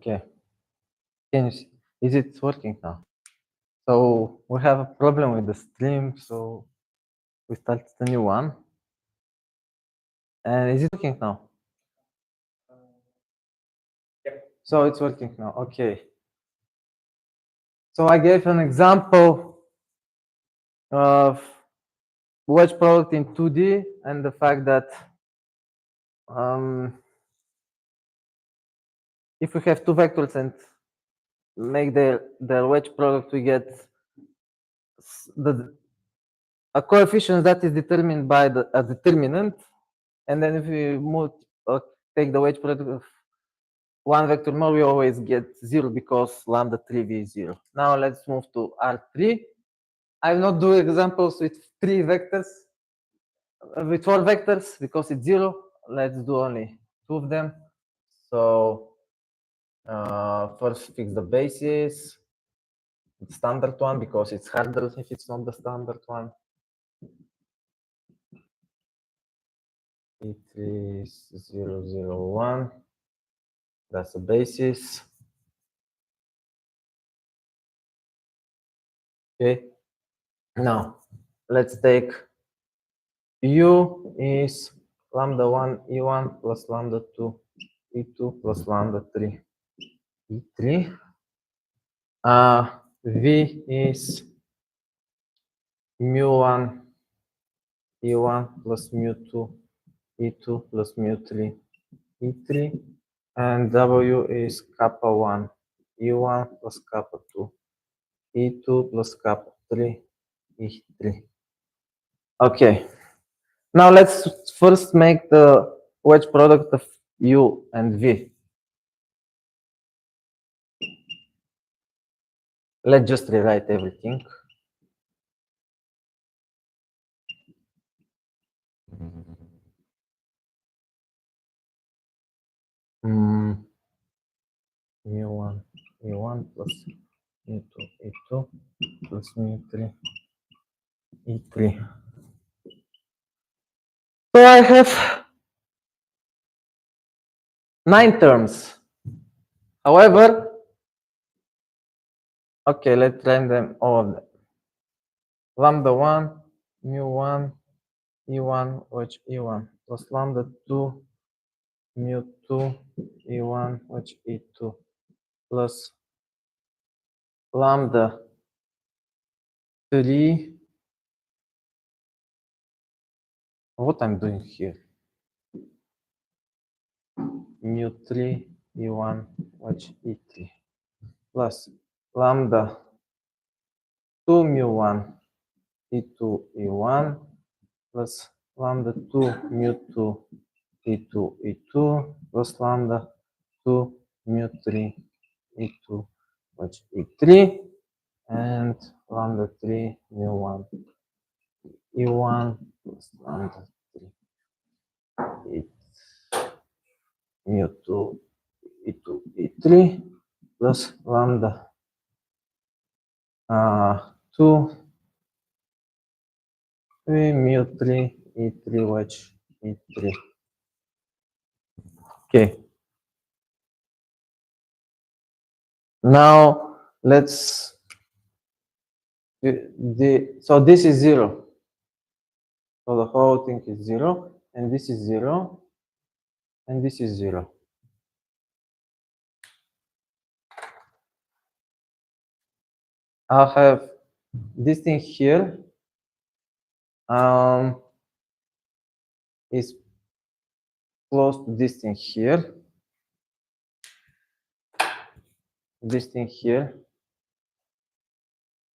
Okay. Can you see? Is it working now? So we have a problem with the stream, so we start the new one. And is it working now? So it's working now. Okay. So I gave an example of wedge product in 2D and the fact that if we have two vectors and make their wedge product, we get a coefficient that is determined by a determinant. And then if we take the wedge product of one vector more, we always get 0 because lambda 3v is 0. Now let's move to R3. I will not do examples with 3 vectors, with 4 vectors because it's 0. Let's do only 2 of them. So first fix the basis, the standard one, because it's harder if it's not the standard one. It is 0, 0, 1. That's the basis. Okay. Now let's take U is lambda 1 E1 plus lambda 2 E2 plus lambda 3 E3. V is mu1 E1 plus mu2 E2 plus mu3 E3. And W is kappa 1 E1 plus kappa 2 E2 plus kappa 3 E3. Okay. Now let's first make the wedge product of U and V. Let's just rewrite everything. mu1 E1 plus mu2 E2 plus mu3 E3. So I have 9 terms. However, okay, let's write them all of them. Lambda 1 mu1 E1 wedge E1 plus lambda 2 mu2 E1 wedge E2 plus lambda 3. What I'm doing here? Mu3 E1 wedge E3 plus lambda 2 mu1 E2 E1 plus lambda 2 mu2 E2 E2 plus lambda 2 mu3 E2 wedge E3 and lambda 3 mu1 E1 plus lambda 3 mu2 E2 E3 plus lambda 2 mu3 E3 wedge E3. Okay. Now let's so this is 0. So the whole thing is 0, and this is 0, and this is 0. I'll have this thing here is close to this thing here. This thing here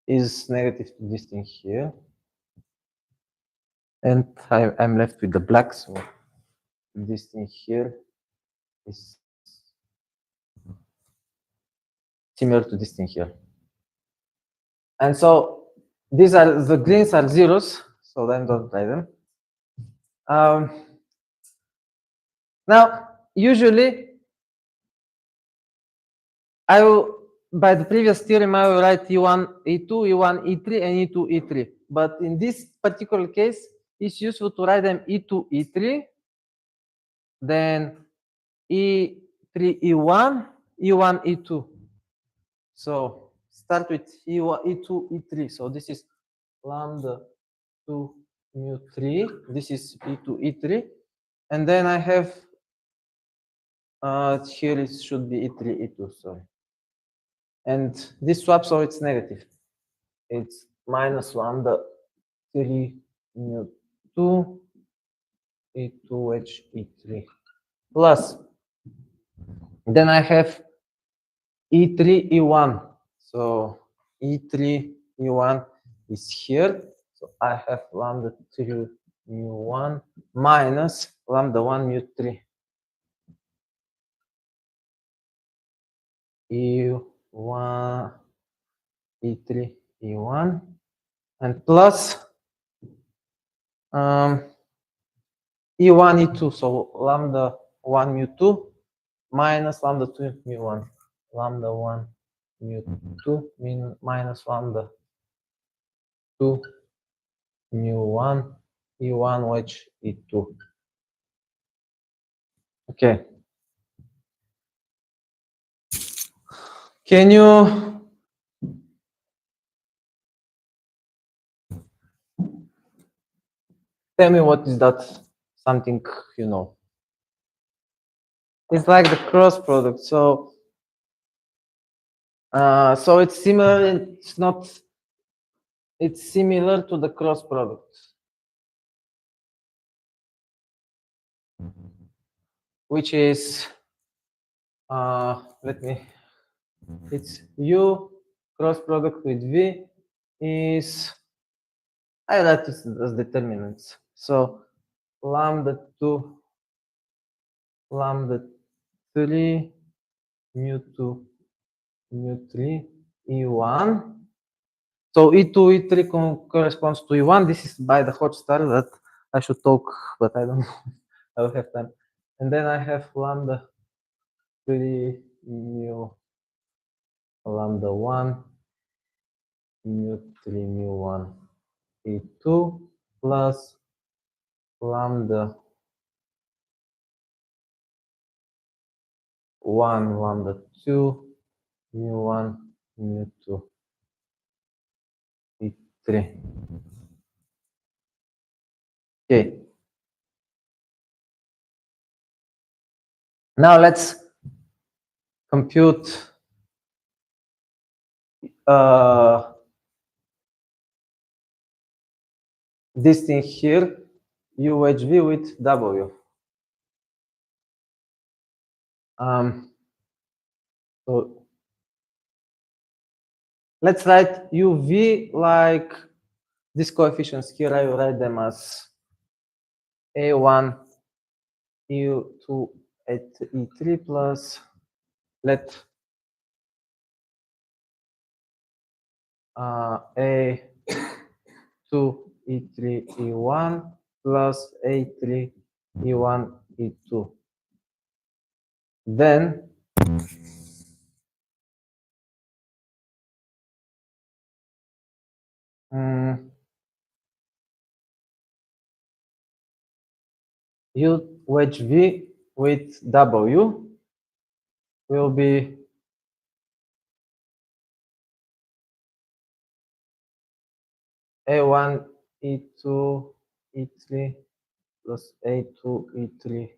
is negative to this thing here. And I'm left with the black, so this thing here is similar to this thing here. And so these are the greens are zeros, so then don't write them. Now, usually, I will, by the previous theorem, I will write E1, E2, E1, E3, and E2, E3. But in this particular case, it's useful to write them E2, E3, then E3, E1, E1, E2. So start with E1, E2, E3. So this is lambda 2 mu 3. This is E2, E3. And then I have here it should be E3, E2, sorry. And this swap, so it's negative. It's minus lambda 3 mu 2 E2 wedge E3 plus. Then I have E3, E1. So E3, E1 is here. So I have lambda 3 mu 1 minus lambda 1 mu 3. E1, E3, E1, and plus E1, E2. So lambda 1 mu 2 minus lambda 2 mu 1. Lambda 1 mu 2 minus lambda 2 mu 1 E1 wedge E2. Okay. Can you tell me what is that? Something you know. It's like the cross product. So so it's similar. It's not. It's similar to the cross product, which is let me. It's U cross product with V is I write this as determinants. So lambda 2, lambda 3, mu 2, mu 3, E1. So E2, E3 corresponds to E1. This is by the hot star that I should talk, but I don't know. I don't have time. And then I have lambda 3 mu lambda 1 mu 3 mu 1 E2 plus lambda 1 lambda 2 mu 1 mu 2 E3. Okay. Now let's compute this thing here, U wedge V with W. So let's write UV like these coefficients here. I will write them as A1, E2 at E3 plus let A2 E3 E1 plus A3 E1 E2. Then U wedge V with W will be A1 E2 E3 plus A2 E3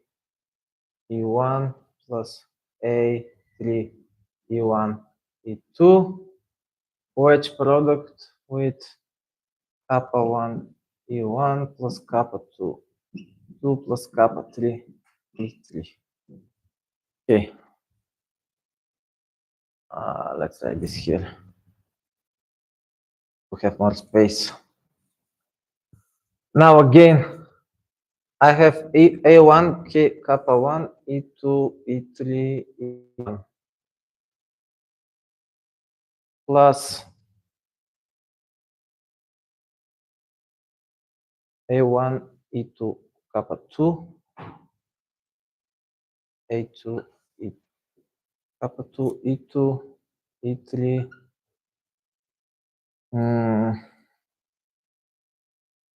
E1 plus A3 E1 E2 wedge product with kappa 1 E1 plus kappa 2 plus kappa 3 E3. Okay. Let's write this here to have more space. Now again, I have A1 kappa 1 E2 E3 E1 plus A1 E2 kappa 2 A2 E kappa 2 E2 E3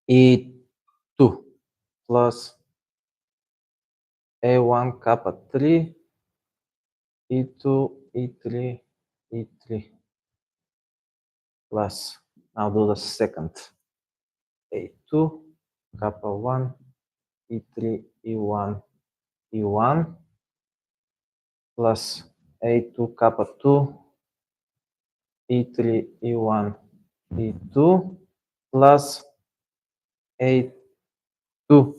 E2 plus A1 kappa 3 E2, E3, E3 plus, now do the second, A2, kappa 1, E3, E1, E1 plus A2, kappa 2, E3, E1, E2 plus A2,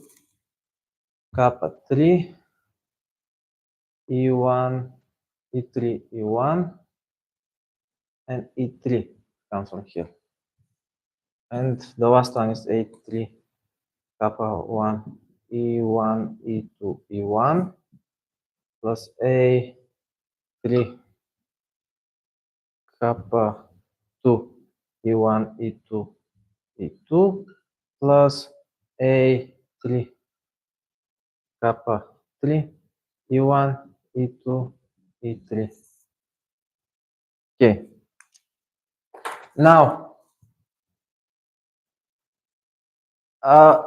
kappa 3, E1, E3, E1, and E3 comes from here. And the last one is A3, kappa 1, E1, E2, E1 plus A3, kappa 2, E1, E2, E2 plus A3, kappa 3, E1, E2, E3. Okay. Now,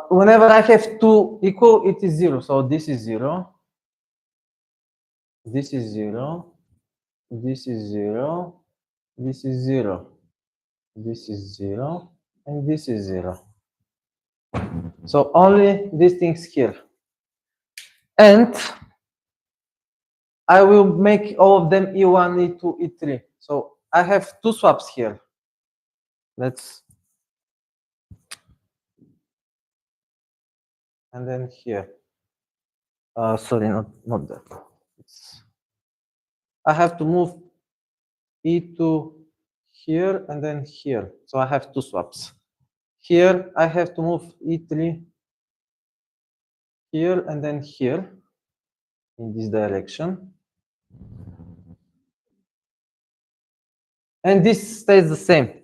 whenever I have two equal, it is 0. So this is 0. This is 0. This is 0. This is 0. This is 0. And this is 0. So only these things here. And I will make all of them E1, E2, E3. So I have two swaps here. Let's, and then here. Sorry, not that. I have to move E2 here and then here. So I have two swaps. Here I have to move E3 here and then here in this direction. And this stays the same.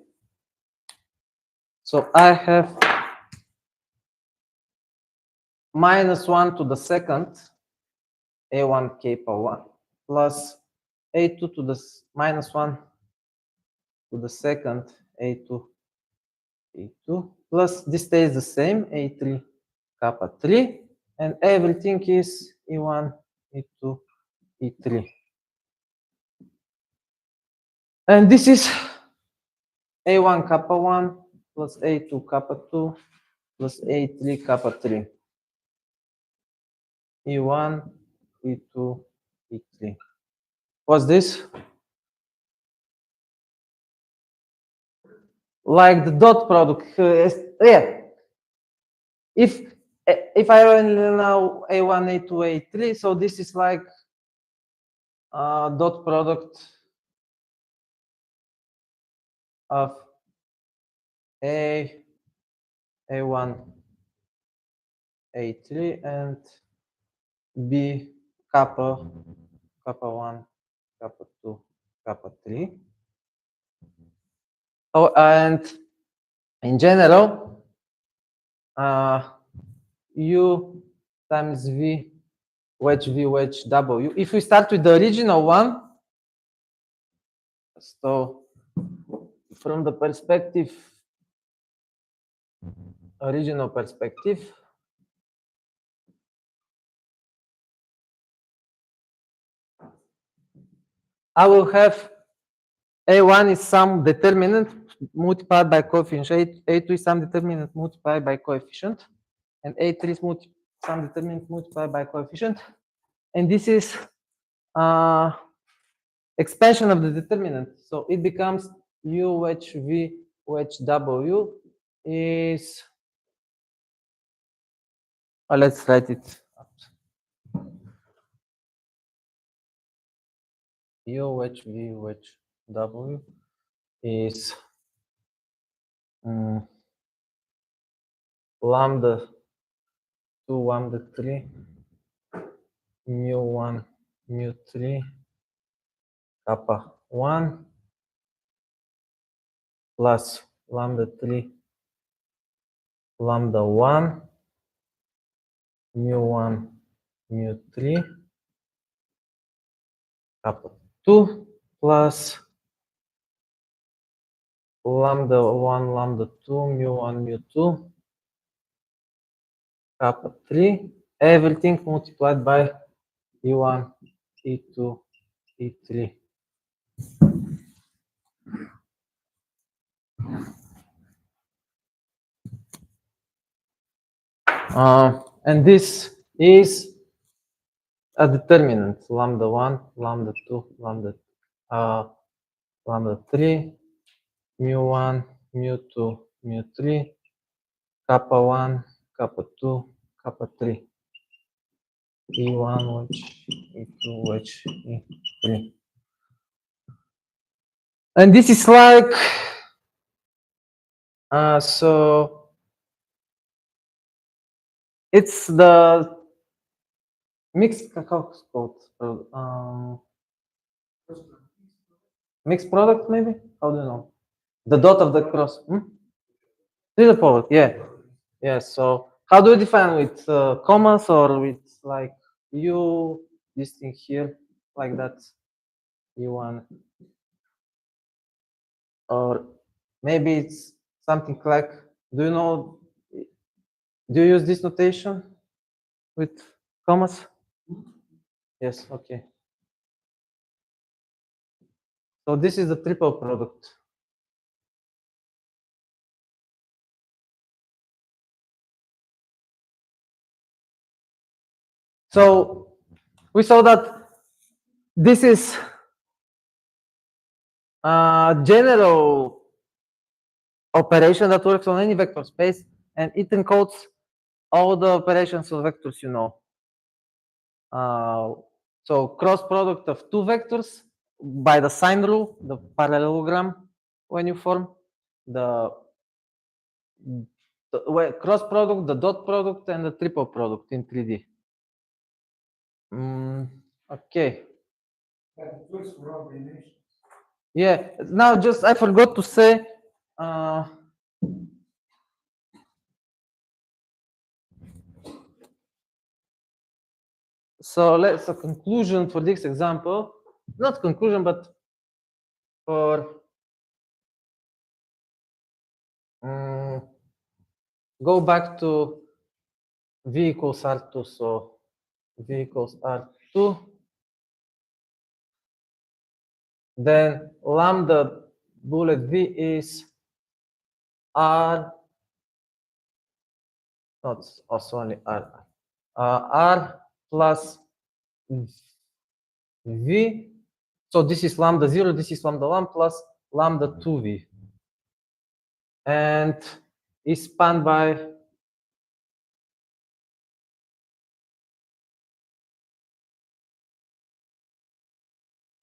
So I have -1 to the second, A1 kappa 1, plus A2 to the -1 to the second, A2, A2, plus this stays the same, A3 kappa 3, and everything is E1, E2, E3. And this is A1 kappa 1 plus A2 kappa 2 plus A3 kappa 3. E1, E2, E3. What's this? Like the dot product. Yeah. If I run now A1, A2, A3, so this is like dot product of A1, A3 and B kappa 1, kappa 2, kappa 3. Oh, and in general, U times V, wedge V, wedge W. If we start with the original one, so from the original perspective, I will have A1 is some determinant multiplied by coefficient, A2 is some determinant multiplied by coefficient, and A3 is some determinant multiplied by coefficient. And this is expansion of the determinant. So it becomes U wedge V wedge W is, let's write it up. U wedge V wedge W is lambda 2, lambda 3, mu 1, mu 3, kappa 1, plus lambda 3, lambda 1, mu 1, mu 3, kappa 2, plus lambda 1, lambda 2, mu 1, mu 2, kappa 3, everything multiplied by E1, E2, E3. And this is a determinant, lambda 1, lambda 2, lambda 3, mu 1, mu 2, mu 3, kappa 1, kappa 2, kappa 3, E1, wedge, E2, wedge, E3. And this is like, so it's the mixed, how it's called? Mixed product, maybe? How do you know? The dot of the cross. Triple product, yeah. Yeah, so how do you define with commas or with like you, this thing here, like that, U1? Or maybe it's something like, do you know, do you use this notation with commas? Yes, okay. So this is the triple product. So we saw that this is a general operation that works on any vector space, and it encodes all the operations of vectors you know. So cross product of two vectors by the sign rule, the parallelogram when you form, the cross product, the dot product, and the triple product in 3D. Okay. Yeah, now just I forgot to say, so let's a conclusion for this example, not conclusion, but for go back to V equals R2, so V equals R2, then lambda bullet V is R, not also only R, R plus V, so this is lambda 0, this is lambda 1 plus lambda 2V, and is spanned by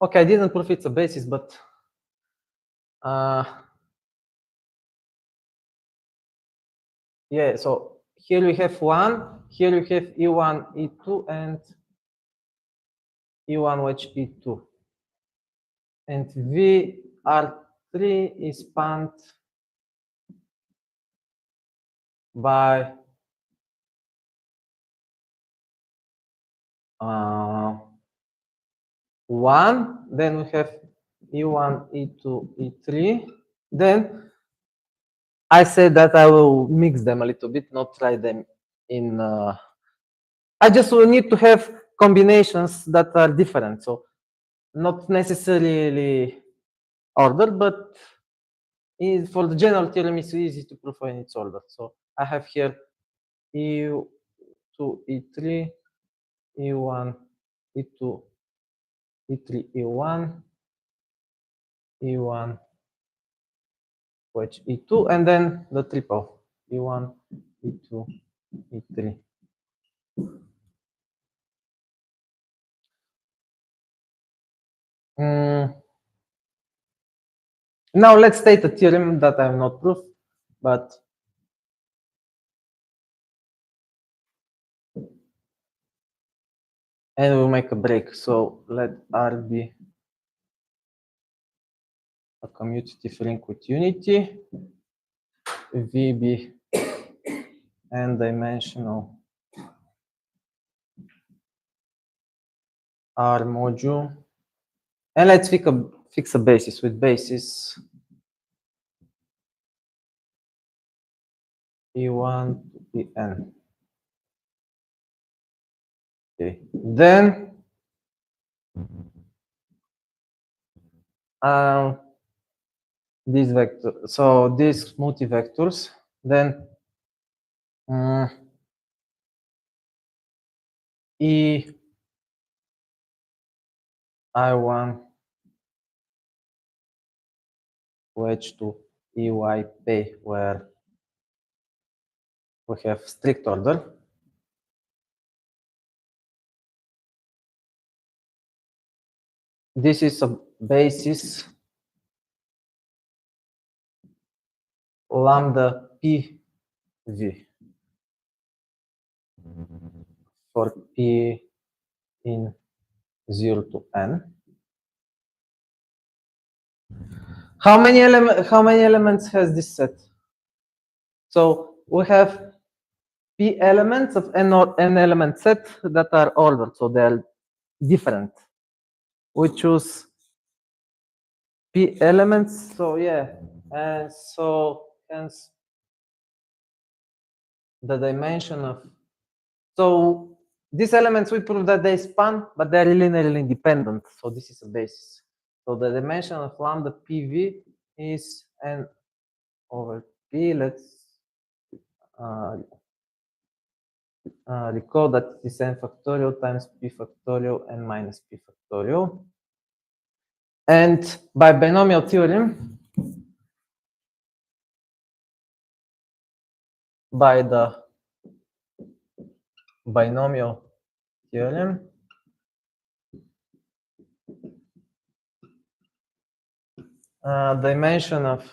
okay, I didn't prove it's a basis, but yeah, so here we have 1, here we have E1, E2, and E1 wedge E2. And VR3 is spanned by 1, then we have E1, E2, E3. Then I said that I will mix them a little bit, not try them in. I just will need to have combinations that are different, so not necessarily ordered, but for the general theorem, it's easy to prove in its order. So I have here E2, E3, E1, E2, E3, E1, E1, wedge E2, and then the triple E1, E2, E3. Now let's state a theorem that I have not proved, but and we'll make a break. So let R be a commutative ring with unity, V be n-dimensional R module, and let's fix a basis with basis E1 to En. Okay, then these vectors, so these multi-vectors, then E I1 wedge to EYP, where we have strict order. This is a basis lambda PV for P in 0 to n. How many elements has this set? So we have P elements of n element set that are ordered, so they are different. We choose P elements, so yeah, and so hence the dimension of, so these elements we prove that they span, but they're linearly independent, so this is a basis. So the dimension of lambda PV is n over P. Let's recall that it is n factorial times P factorial n minus P factorial. And by binomial theorem, by the binomial theorem, dimension of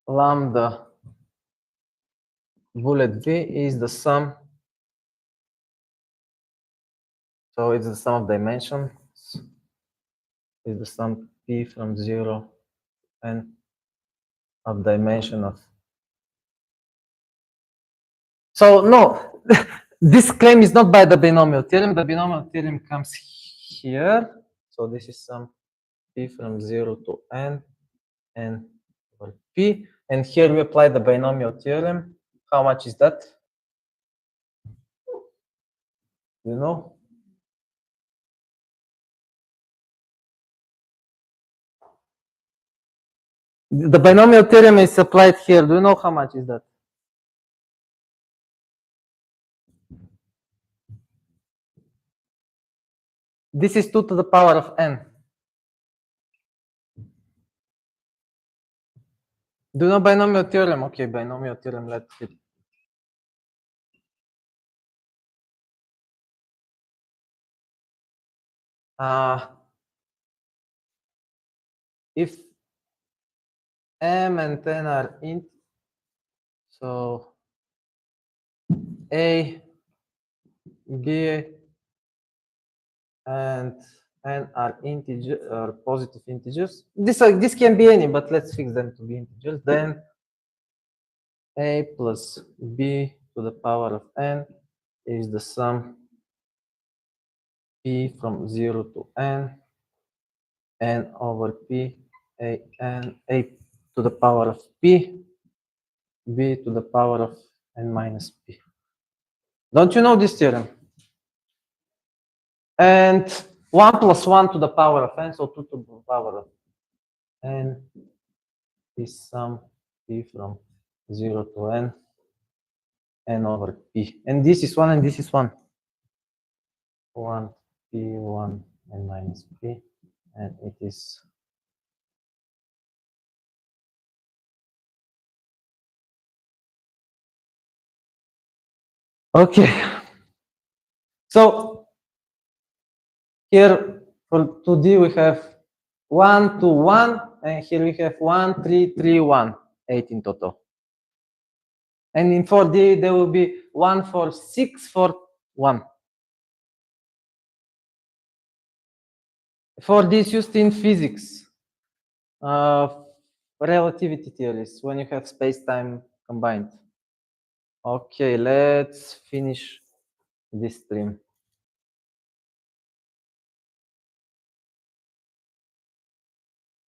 lambda bullet V is the sum. So it's the sum of dimensions. Is the sum P from 0 and of dimension of. So no, this claim is not by the binomial theorem. The binomial theorem comes here. So this is sum P from 0 to n over P. And here we apply the binomial theorem. How much is that? You know? The binomial theorem is applied here. Do you know how much is that? This is 2 to the power of n. Do you know binomial theorem? Okay, binomial theorem, let's see. If m and n are int, so a, b, and n are integer or positive integers. This can be any, but let's fix them to be integers. Then a plus b to the power of n is the sum p from 0 to n over p, a to the power of p, b to the power of n minus p. Don't you know this theorem? And 1 plus 1 to the power of n, so 2 to the power of n is sum p from 0 to n over p. And this is 1 and this is 1. 1 p, 1 n minus p, and it is okay. So here for 2D we have 1, 2, 1, and here we have 1, 3, 3, 1, 8 in total. And in 4D there will be 1, 4, 6, 4, 1. 4D is used in physics, relativity theories, when you have space-time combined. Okay, let's finish this stream.